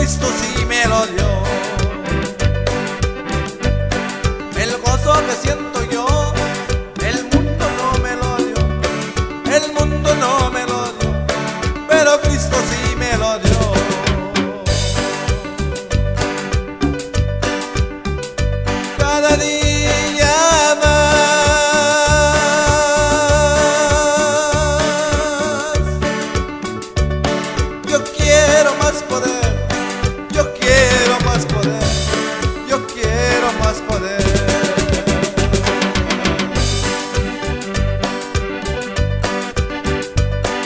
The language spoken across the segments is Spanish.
Cristo sí me lo dio. El gozo que siento yo, el mundo no me lo dio, el mundo no me lo dio, pero Cristo sí me lo dio. Cada día más, yo quiero más poder, yo quiero más poder, yo quiero más poder.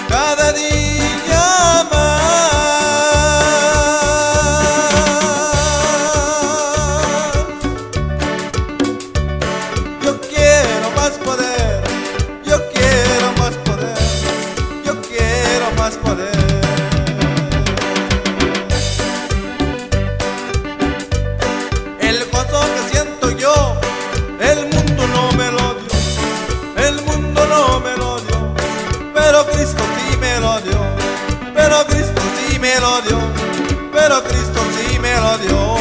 Cada día más, yo quiero más poder, yo quiero más poder, yo quiero más poder. El gozo que siento yo, el mundo no me lo dio, el mundo no me lo dio, pero Cristo sí me lo dio, pero Cristo sí me lo dio, pero Cristo sí me lo dio.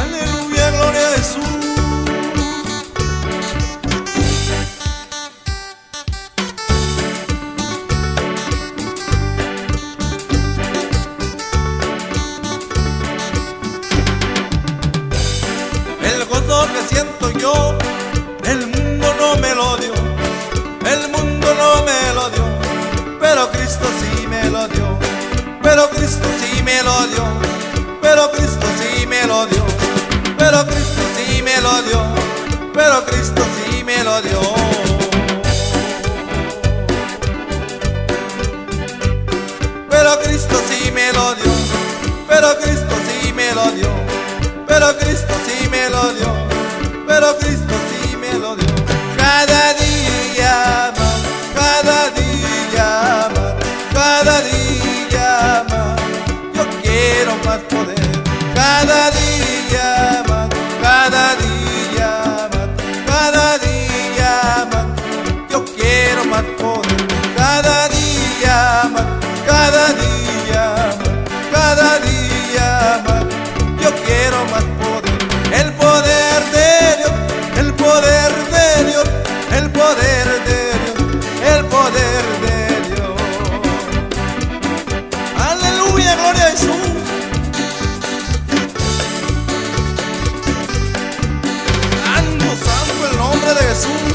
Aleluya, gloria a Jesús. El gozo que siento yo, el mundo no me lo dio, el mundo no me lo dio, pero Cristo sí me lo dio, pero Cristo sí me lo dio, pero Cristo sí me lo dio, pero Cristo sí me lo dio, pero Cristo sí me lo dio. Pero Cristo sí me lo dio, pero Cristo sí me lo dio, pero Cristo sí me lo dio, pero Cristo sí me lo dio. Cada día más, cada día más, cada día más, yo quiero más poder. Cada día más, cada día más, cada día más, yo quiero más poder. Cada día más, cada día más, cada día más, yo quiero más poder. El poder de Dios, el poder de Dios, el poder de Dios, el poder de Dios. Aleluya, gloria a Jesús. Santo, santo el nombre de Jesús.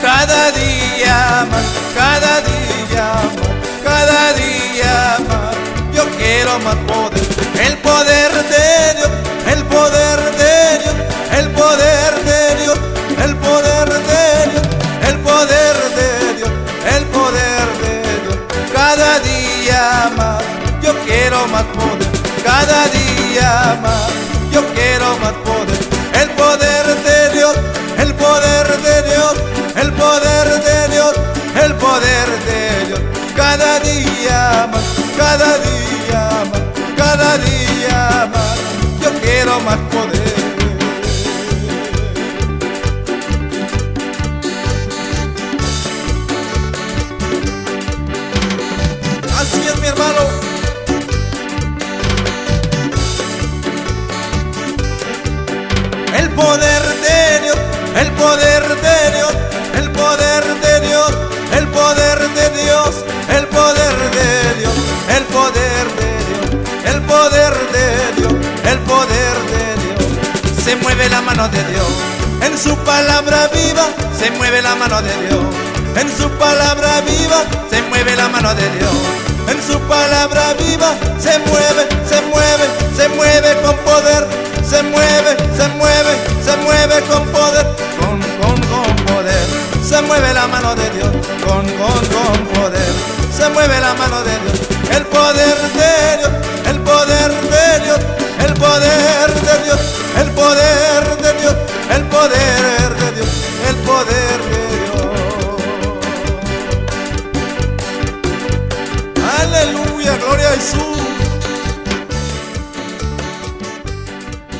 Cada día más, cada día más, cada día más, yo quiero más poder. El poder de Dios, el poder de Dios, el poder de Dios, el poder de Dios, el poder de Dios, el poder de Dios. Cada día más, yo quiero más poder. Cada día más, yo quiero más poder. El poder de Dios, el poder de Dios, el poder de Dios, el poder de Dios. Cada día más, cada día más, cada día más, yo quiero más poder. Así es, mi hermano. El poder de Dios, el poder de Dios, el poder de Dios, el poder de Dios, el poder de Dios, el poder de Dios, el poder de Dios, el poder de Dios. Se mueve la mano de Dios, en su palabra viva se mueve la mano de Dios, en su palabra viva se mueve la mano de Dios, en su palabra viva se mueve, se mueve, se mueve con poder, se mueve, se mueve, se mueve con poder, con poder. Se mueve la mano de Dios, con poder. Se mueve la mano de Dios, el poder de Dios, el poder de Dios, el poder de Dios, el poder de Dios, el poder de Dios, el poder de Dios. Aleluya, gloria a Jesús.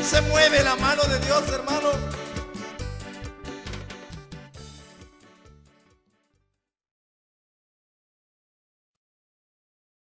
se mueve la mano de Dios, hermano.